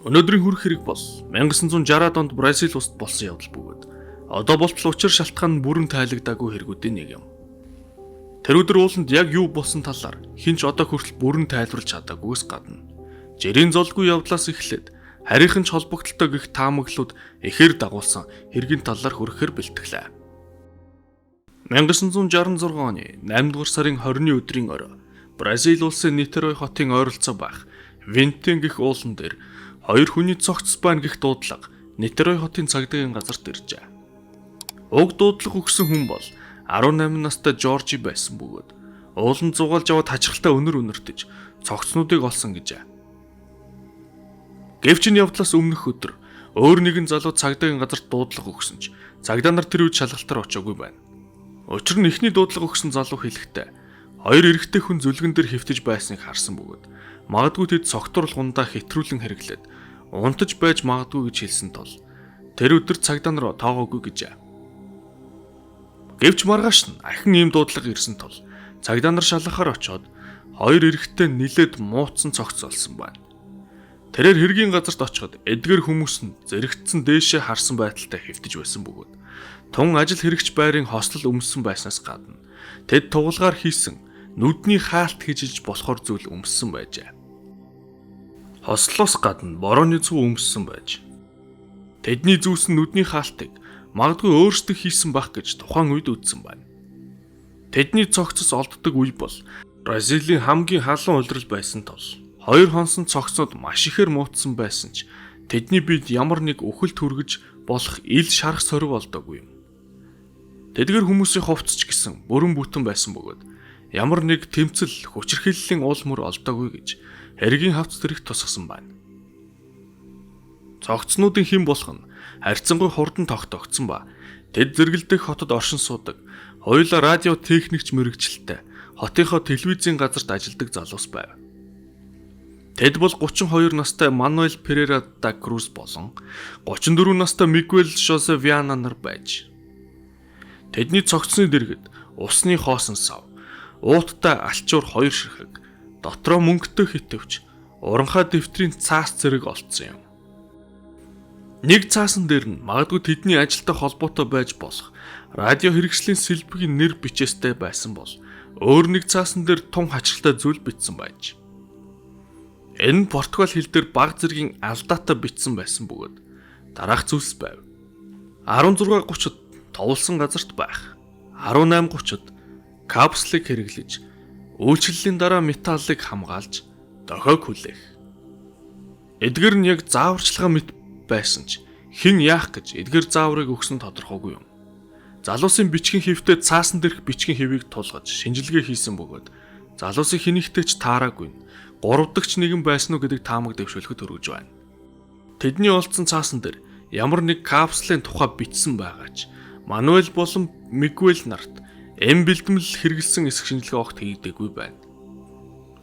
Өнөөдрийн хүрх хэрэг бол 1960-аад онд Бразил улсад болсон явдал бөгөөд одоо болтол учир шалтгаан нь бүрэн тайлагдаагүй хэрэгүүдийн нэг юм. Тэр өдөр ууланд яг юу болсон талаар хинч одоо хүртэл бүрэн тайлбарлаж чадаагүйгээс гадна жирийн золгүй явдлаас эхлээд харийнхан ч холбогдолтой гих таамаглууд ихээр дагуулсан хэргийн талаар хүрхээр бэлтгэлээ. 1966 оны 8-р сарын 20-ны өдрийн орой Бразил улсын Нитерой хотын ойролцоо байх Винтен гих уулан дээр хоёр хүний цогцос байна гих дуудлага Нитерой хотын цагдаагийн газарт иржээ. Уг дуудлага өгсөн хүн бол 18 настай Жоржи байсан бөгөөд ууланд зугаалж аваад хачирхалтай өнөртөж цогцнуудыг олсон гэжээ. Гэвч энэ явдлаас өмнөх өдөр өөр нэгэн залуу цагдаагийн газарт дуудлага өгсөн ч цагдаа нар тэр үед шалгалтаар очоогүй байна. Учир нь эхний дуудлага өгсөн залуу хэлэхдээ хоёр эрэгтэй хүн зүлгэн дээр хэвтэж байсныг харсан бөгөөд магадгүй тэд цогтур гундаа хэтрүүлэн хэрэглээд унтаж байж магадгүй гэж хэлсэн тул тэр өдөр цагдаа нар тоогоогүй гэжээ. Гэвч маргааш нь ахин ийм дуудлага ирсэн тул цагдаа нар шалгахаар очоод хоёр эрэгтэй нилээд мууцсан цогц олсон байна. Тэрээр хэргийн газарт очиход эдгээр хүмүүс нь зэрэгцсэн дээшээ харсан байдалтай хэвтэж байсан бөгөөд тун ажил хэрэгч байрын хослол өмссөн байснаас гадна тэд тугалгаар хийсэн нүдний хаалт хижиж болохоор зүйл өмссөн байжээ. Хослолоос гадна борооны цүү өмссөн байж тэдний зүүс нь нүдний хаалтыг магадгүй өөрсдөө хийсэн байх гэж тухайн үед үзсэн байна. Тэдний цогцос олддог үе бол Бразилийн хамгийн халуун улирал байсан тул хоёр хонсон цогцнууд маш ихээр муутсан байсан ч тэдний бид ямар нэг үхэл түргэж болох ил шарах сорив олдоогүй юм. Тэдгэр хүмүүсийн хувцч гэсэн бүрэн бүтэн байсан бөгөөд ямар нэг тэмцэл хүчирхийллийн уул мөр олдоогүй гэж хэргийн хавц тэрэг тусгасан байна. Цогцнуудын хэн болох нь харьцангуй хурдан тогтогдсон ба тэд зэргэлдэх хотод оршин суудаг хоёулаа радио техникч мэрэгчлэлтэй хотынхоо телевизийн газарт ажилладаг залуус байв. Тэд бол 32 настай Мануэль Перейра да Круз болон 34 настай Мигуэль Жозе Виана нар байж тэдний цогцсны дэргэд усны хоосон сав, ууттай алчуур хоёр ширхэг, дотроо мөнгөтэй хитвч, уранхай дэвтрийн цаас зэрэг олцсон юм. Нэг цаасан дээр нь магадгүй тэдний ажилтай холбоотой байж болох радио хэрэгслийн сэлбэгийн нэр бичээстэй байсан бол өөр нэг цаасан дээр тун хачиртай зүйл бичсэн байж. Энэ Португал хэл дээр баг зэргийн алдаатай бичсэн байсан бөгөөд дараах зүйлс байв. 16:30-д товлсон газарт байх. 18:30-д капслыг хэрэглэж үйлчлэлийн дараа металлыг хамгаалж дохиог хүлээх. Эдгээр нь яг зааварчилгаа мэт байсан ч хэн яах гэж эдгээр зааврыг өгсөн тодорхойгүй юм. Залуусын бичгийн хэвтээ цаасан дээрх бичгийн хэвийг тулгаж шинжилгээ хийсэн бөгөөд залуусын хэнийхтэй ч таараагүй нь 3 дахь нэгэн байсан уу гэдэг таамаг дэвшүүлэхэд өргөж байна. Тэдний олдсон цаасан дээр ямар нэг капсулын тухай бичсэн байгаа ч Мануэль болон Мигуэль нарт бэлтгэл хэрэгэлсэн эсэх шинжилгээ огт хийгдээгүй байна.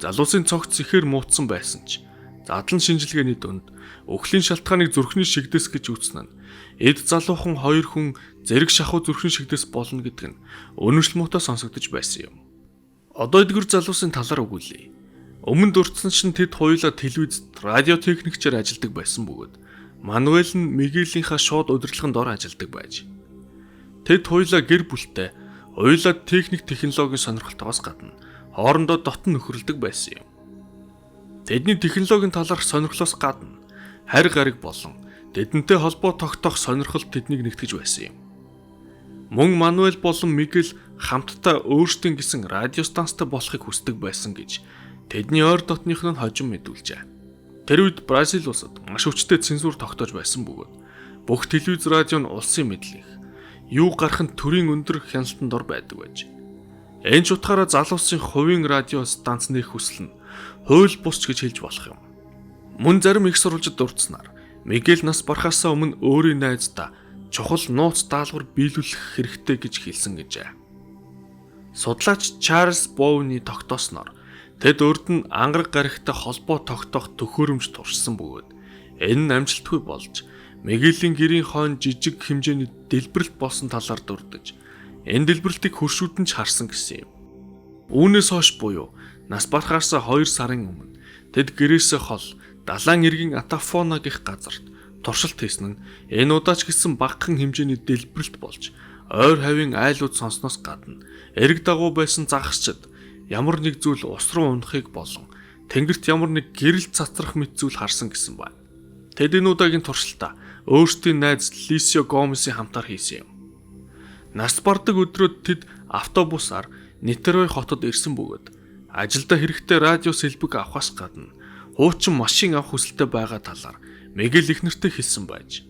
Залуусын цогц ихээр муутсан байсан ч задлан шинжилгээний дунд өхлийн шалтгааныг зүрхний шигдэс гэж үзнэ нь эд залуухан хоёр хүн зэрэг шахуу зүрхний шигдэс болно гэдэг нь өнөшл муутай сонсогдож байсан юм. Одоо эдгээр залуусын талаар өгүүлье. Өмнө дурдсан чинь тэд хоёулаа телевизэд радио техникчээр ажилладаг байсан бөгөөд Мануэль нь Мигуэлийнхаа шууд удирдлагын дор ажилладаг байж. Тэд хоёулаа гэр бүлтэй, хоёулаа техник технологийн сонирхолтойгоос гадна хоорондоо дотн нөхөрлөдөг байсан юм. Тэдний технологийн талаарх сонирхлоос гадна харь гариг болон тэдэнтэй холбоо тогтоох сонирхол тэднийг нэгтгэж байсан юм. Мөн Мануэль болон Мигуэль хамтдаа өөрсдийн гэсэн радиостанцтай болохыг хүсдэг байсан гэж тэдний ойр дотных нь хожим мэдүүлжээ. Тэр үед Бразил улсад маш хүчтэй цензур тогтоож байсан бөгөөд бүх телевиз радио нь улсын мэдлэг юу гарах нь төрийн өндөр хяналтанд ор байдаг байж. Энэ ч утгаараа залуусын хувийн радио станц нэх хүсэл нь хууль бусч гэж хэлж болох юм. Мөн зарим их сурвалжид дурдсанаар Мигуэль нас барахаас өмнө өөрийн найздаа чухал нууц даалгавар биелүүлэх хэрэгтэй гэж хэлсэн гэжээ. Судлаач Чарльз Боуны тогтоосноор тэд урд нь ангараг гарагтай холбоо тогтоох төхөөрөмж туршсан бөгөөд энэ нь амжилтгүй болж Мигуэлийн гэрийн хойно жижиг хэмжээний дэлбэрэлт болсон талаар дурдж энэ дэлбэрэлтийг хөршүүд нь ч харсан гэсэн юм. Үүнээс хойш буюу нас барахаас 2 сарын өмнө тэд гэрээсээ хол Далайн эргийн Атафона гэх газарт туршилт хийсэн нь энэ удаач гэсэн багахан хэмжээний дэлбэрэлт болж ойр хавийн айлууд сонсноос гадна эрг дагуу байсан загасчид ямар нэг зүйл ус руу унахыг болон тэнгэрт ямар нэг гэрэл цацрах мэт зүйл харсан гэсэн байна. Тэд энэ удаагийн туршилтаа өөрсдийн найз Лисио Гомесийн хамтаар хийсэн юм. Нас бардаг өдрүүд тэд автобусаар Нитерой хотод ирсэн бөгөөд ажилдаа хэрэгтэй радио сэлбэг авахаас гадна хуучин машин авах хүсэлтэй байгаа талаар Мигель эхнэртэй хэлсэн байж.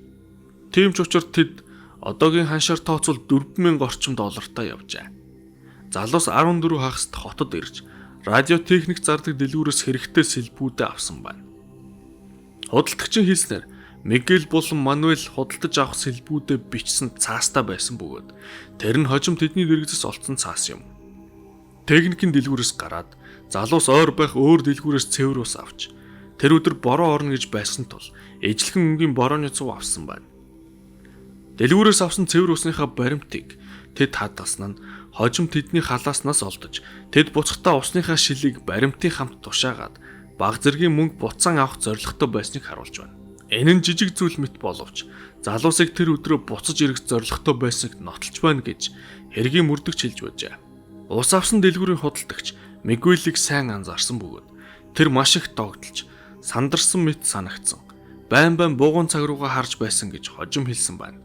Тийм ч учраас тэд одоогийн ханшаар тооцвол 4,000 орчим доллартай явжээ. Залуус 14 хагаст хотод ирж радио техник зардаг дэлгүүрээс хэрэгтэй сэлбүүдээ авсан байна. Худалдагчин хэлснээр Мигель болон Мануэль худалдаж авах сэлбүүдээ бичсэн цаастаа байсан бөгөөд тэр нь хожим тэдний дэргэзээс олцсон цаас юм. Техникийн дэлгүүрээс гараад залуус ойр байх өөр дэлгүүрээс цэвэр ус авч тэр өдөр бороо орно гэж байсан тул ижлэхэн өнгийн борооны цуг авсан байна. Дэлгүүрээс авсан цэвэр усныхаа баримтыг тэд хадгалсан нь хожим тэдний халааснаас олдож тэд буцахтаа усныхаа шилийг баримтын хамт тушаагаад баг зэргийн мөнгө буцаан авах зорилготой байсныг харуулж байна. Энэ нь жижиг зүйл мэт боловч залуусыг тэр өдрөө буцаж ирэх зорилготой байсныг нотолж байна гэж хэргийн мөрдөгч хэлж байжээ. Ус авсан дэлгүүрийн худалдагч Мигуэлийг сайн анзаарсан бөгөөд тэр маш их догдолж сандарсан мэт санагдсан. Байн бууган цаг руугаа харж байсан гэж хожим хэлсэн байна.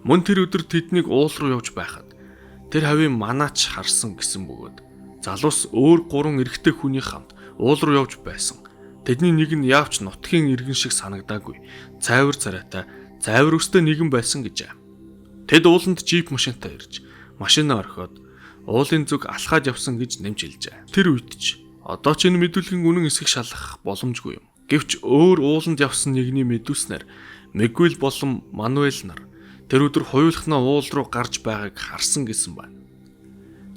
Мөн тэр өдөр тэднийг уул руу явж байхад тэр хавийн манаач харсан гэсэн бөгөөд залуус өөр 3 эрэгтэй хүний хамт уул руу явж байсан. Тэдний нэг нь яавч нутгийн иргэн шиг санагдаагүй. Цайвар царайтай, цайвар өстэй нэгэн байсан гэжээ. Тэд ууланд джип машинтай ирж машинаа орхиод уулын зүг алхаад явсан гэж нэмж хэлжээ. Тэр үед ч одоо ч энэ мэдүүлгийн үнэн эсэх шалгах боломжгүй юм. Гэвч өөр ууланд явсан нэгний мэдүүлснээр Мигуэль болон Мануэль нар тэр өдөр хуйлахнаа уул руу гарч байгааг харсан гэсэн байна.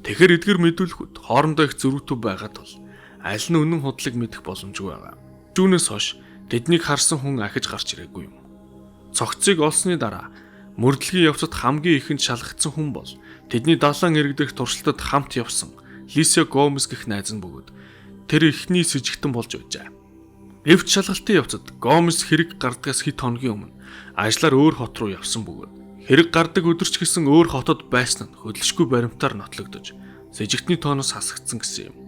Тэгэхэр эдгээр мэдүүлэхүүд хоорондоо их зөрүүтэй байгаа тул аль нь үнэн худлыг мэдэх боломжгүй байгаа. Түүнээс хойш тэднийг харсан хүн ахиж гарч ирээгүй юм. Цогцыг олсны дараа мөрдлөгийн явцад хамгийн ихэнд шалгагдсан хүн бол тэдний далайн эрэг дэх туршилтад хамт явсан Лисио Гомес гэх найз нь бөгөөд тэр ихний с ิจ гтэн болж байжээ. Эвч шалгалтын явцад Гомес хэрэг гардгаас хэд хоногийн өмнө ажлаар өөр хот руу явсан бөгөөд хэрэг гардаг өдөрч гэсэн өөр хотод байсан нь хөдөлшгүй баримтаар нотлогдож с ิจ гтний тооноос хасагдсан гэсэн юм.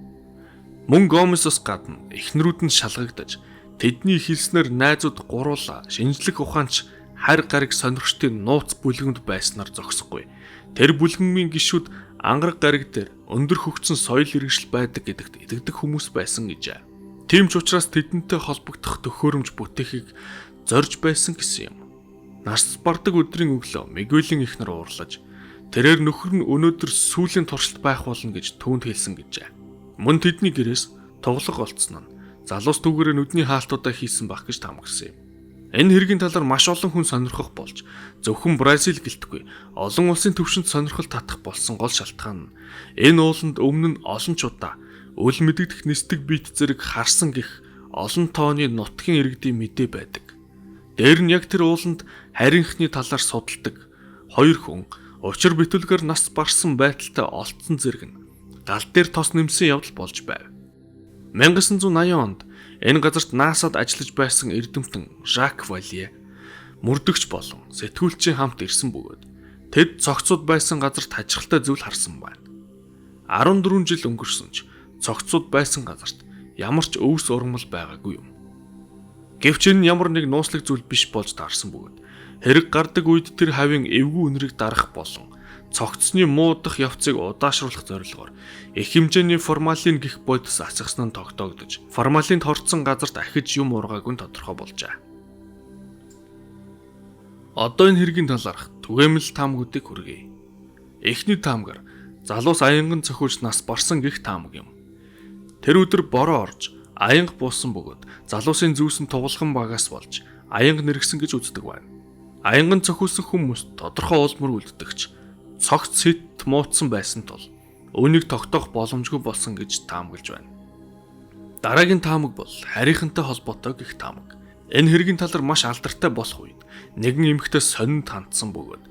Мөн Гомесоос гадна эхнэрүүд нь шалгагдаж тэдний хэлснээр найзууд гуруула шинжлэх ухаанч харь гариг сонирхчдын нууц бүлгэнд байснаар зогсохгүй. Тэр бүлгэмийн гишүүд ангараг гариг дээр өндөр хөгжсөн соёл иргэншил байдаг гэдэгт итгэдэг хүмүүс байсан гэжээ. Тийм ч учраас тэдэнтэй холбогдох төхөөрөмж бүтээхийг зорж байсан гэсэн юм. Нас бардаг өдрийн өглөө Мигуэлийн эхнэр уурлаж тэрээр нөхөр нь өнөөдөр сүүлийн туршилт байх болно гэж түүнд хэлсэн гэжээ. Мөн тэдний гэрээс тоглох олцсон нь залуус түүгээрээ нүдний хаалтуудаа хийсэн байх гэж таамагсан юм. Энэ хэргийн талаар маш олон хүн сонирхох болж зөвхөн Бразил гэлтгүй олон улсын төвшөнд сонирхол татах болсон гол шалтгаан нь энэ ууланд өмнө нь олон ч удаа үл мэдэгдэх нисдэг бит зэрэг харсан гих олон тооны нутгийн иргэдийн мэдээ байдаг. Дээр нь яг тэр ууланд харийнхны талаар судалдаг хоёр хүн учир битүүлгээр нас барсан байдалтай олдсон зэрэг нь гал дээр тос нэмсэн явдал болж байв. 1980 онд энэ газарт НАСАд ажиллаж байсан эрдэмтэн Жак Валье мөрдөгч болон сэтгүүлчийн хамт ирсэн бөгөөд тэд цогцууд байсан газарт хажихалтай зүйл харсан байна. 14 жил өнгөрсөн ч цогцууд байсан газарт ямар ч өвс ургамал байгаагүй юм. Гэвч энэ ямар нэг нууцлаг зүйл биш болж таарсан бөгөөд хэрэг гардаг үед тэр хавийн эвгүй үнэрийг дарах болон цогцсны муудах явцыг удаашруулах зорилгоор их хэмжээний формалин гэх бодис асгасан нь тогтоогдож, формалинд хорцсон газарт ахиж юм ургаагүй нь тодорхой болжээ. Одоо энэ хэргийн талаарх түгээмэл таамагуудыг хүргэе. Эхний таамгаар залуус аянган цохиулж нас барсан гэх таамаг юм. Тэр өдөр бороо орж аянга буусан бөгөөд залуусын зүүс нь тугалхан багаас болж аянга нэргсэн гэж үздэг байна. Аянган цохиулсан хүмүүс тодорхой уулмөр үлддэгч цогц сэт муутсан байсан тул үүнийг тогтоох боломжгүй болсон гэж таамаглаж байна. Дараагийн таамаг бол харийнхантай холбоотой гэх таамаг. Энэ хэргийн талар маш алдартай болох үед нэгэн эмэгтэй сонинд хандсан бөгөөд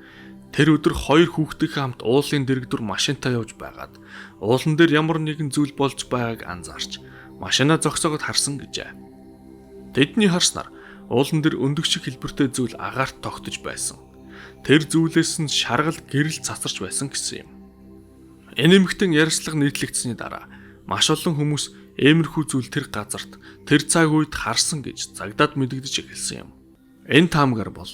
тэр өдөр хоёр хүүхдийнхээ хамт уулын дэрэгдүр машинтай явж байгаад уулан дээр ямар нэгэн зүйл болж байгааг анзаарч машинаа зогсоогод харсан гэжээ. Тэдний харснаар уулан дээр өндөг шиг хэлбэртэй зүйл агаарт тогтож байсан. Тэр зүйлээс нь шаргал гэрэл цацарч байсан гэсэн юм. Энэ эмэгтэн ярьслага нийтлэгдсэний дараа маш олон хүмүүс иймэрхүү зүйл тэр газарт тэр цаг үед харсан гэж цагдаад мэдэгдэж эхэлсэн юм. Энэ таамгаар бол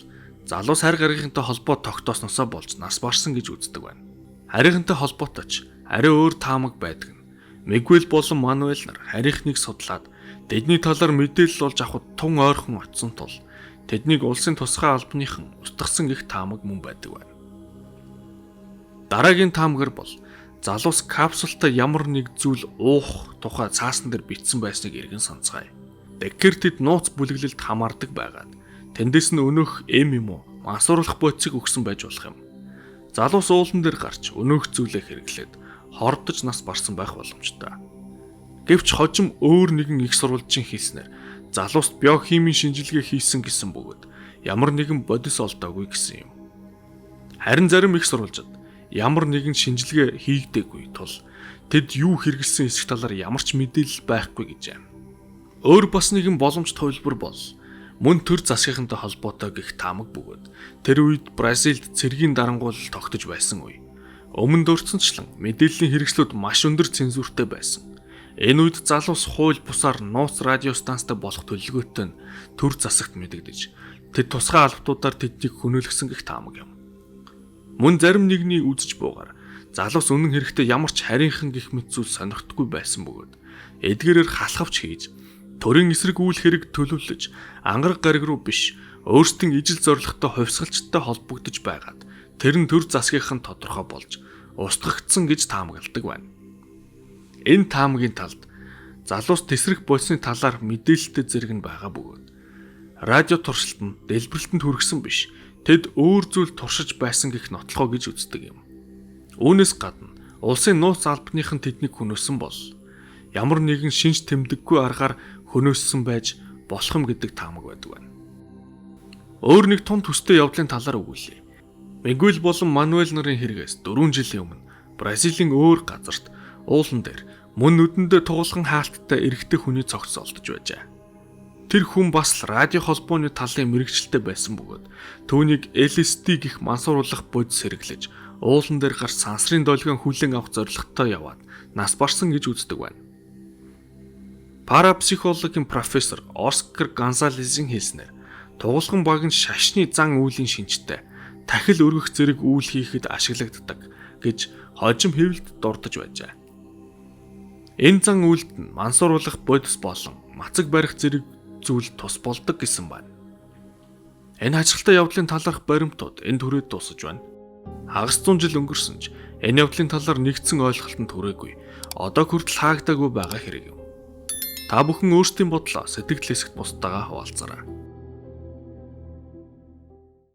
залуу сар гаргийнхантай холбоо тогтоосноосоо болж нас барсан гэж үздэг байна. Харийнхантай холбоотой ч арай өөр таамаг байдаг нь Мигуэл болон Мануэль нар харийнхныг судлаад тэдний талаар мэдээлэл олж авахд тун ойрхон очсон тул тэднийг улсын тусгай албаныхан устгасан гэх таамаг мөн байдаг байна. Дараагийн таамгаар бол залуус капсултай ямар нэг зүйл уух тухай цаасан дээр бичсэн байсныг эргэн санацгаая. Тэгэхээр тэд нууц бүлэглэлд хамаардаг байгаад тэндээс нь өнөөх юм уу мансууруулах бодисыг өгсөн байж болох юм. Залуус уулан дээр гарч өнөөх зүйлээ хэрэглээд хордож нас барсан байх боломжтой. Гэвч хожим өөр нэгэн их сурвалжийн хэлснээр залууст биохимийн шинжилгээ хийсэн гэсэн бөгөөд ямар нэгэн бодис олдоогүй гэсэн юм. Харин зарим их сурвалжид ямар нэгэн шинжилгээ хийгдээгүй тул тэд юу хэрэгэлсэн эсэх талаар ямар ч мэдээлэл байхгүй гэж байна. Өөр бас нэгэн боломж төвлөр бол мөн төр засгийнхантай холбоотой гэх таамаг бөгөөд тэр үед Бразилд цэргийн дарангуул тогтож байсан үе. Өмнө дурдсанчлан мэдээллийн хэрэгслүүд маш өндөр цензуртэй байсан. Энэ үед залуус хууль бусаар нууц радио станцтай болох төлөвлөгөөтэй нь төр засагт мэдэгдэж тэд тусгай албатуудаар тэднийг хөнөөлгсөн гэх таамаг юм. Мөн зарим нэгний үзэж буугаар залуус үнэн хэрэгтээ ямар ч харийнхан гих мэт зүйл сонирхдаггүй байсан бөгөөд эдгээрээр халахвч хийж төрийн эсрэг үйл хэрэг төлөвлөж ангараг гариг руу биш өөрсдийн ижил зорилготой хувьсгалчтай холбогдож байгаад тэр нь төр засгийнхан тодорхой болж устгагдсан гэж таамагладаг байна. Энэ таамагийн талд залуус тесрэг болсны талаар мэдээлэлтэй зэрэг нь байгаа бөгөөд радио туршилтанд дэлбэрэлтэнд хүргэсэн биш тэд өөр зүйл туршиж байсан гэх нотлохоо гэж үздэг юм. Үүнээс гадна улсын нууц албаныхан тэднийг хөнөөсөн бол ямар нэгэн шинж тэмдэггүй аргаар хөнөөссөн байж болох юм гэдэг таамаг байдаг байна. Өөр нэг том төстэй явдлын талаар өгүүлье. Мигуэл болон Мануэль нарын хэрэгээс 4 жилийн өмнө Бразилийн өөр газарт уулан дээр мөн нүдэндээ тугалхан хаалттай эрэгтэй хүний цогц олдож байжээ. Тэр хүн бас л радио холбооны талын мэрэгчлээ байсан бөгөөд түүнийг LSD гэх мансууруулах бодис хэрэглэж уулан дээр гарч сансрын долгион хүлээн авах зорилготой яваад нас барсан гэж үздэг байна. Парапсихологийн профессор Оскар Гонсалесийн хэлснээр тугалхан баг нь шашны зан үйлийн шинжтэй тахил өргөх зэрэг үйл хийхэд ашиглагддаг гэж хожим хэвлэлд дурдж байжээ. Энэ зан үйлд нь мансууруулах бодис болон мацаг барих зэрэг зүйл тус болдог гэсэн байна. Энэ ажиглалтай явдлын талаарх баримтууд энэ түрээд дуусаж байна. Хагас 100 жил өнгөрсөн ч энэ явдлын талаар нэгдсэн ойлголтод хүрээгүй. Одоо хүртэл хаагдаагүй байгаа хэрэг юм. Та бүхэн өөрсдийн бодлоо сэтгэл хэсэгт бусдаагаа хуваалцаарай.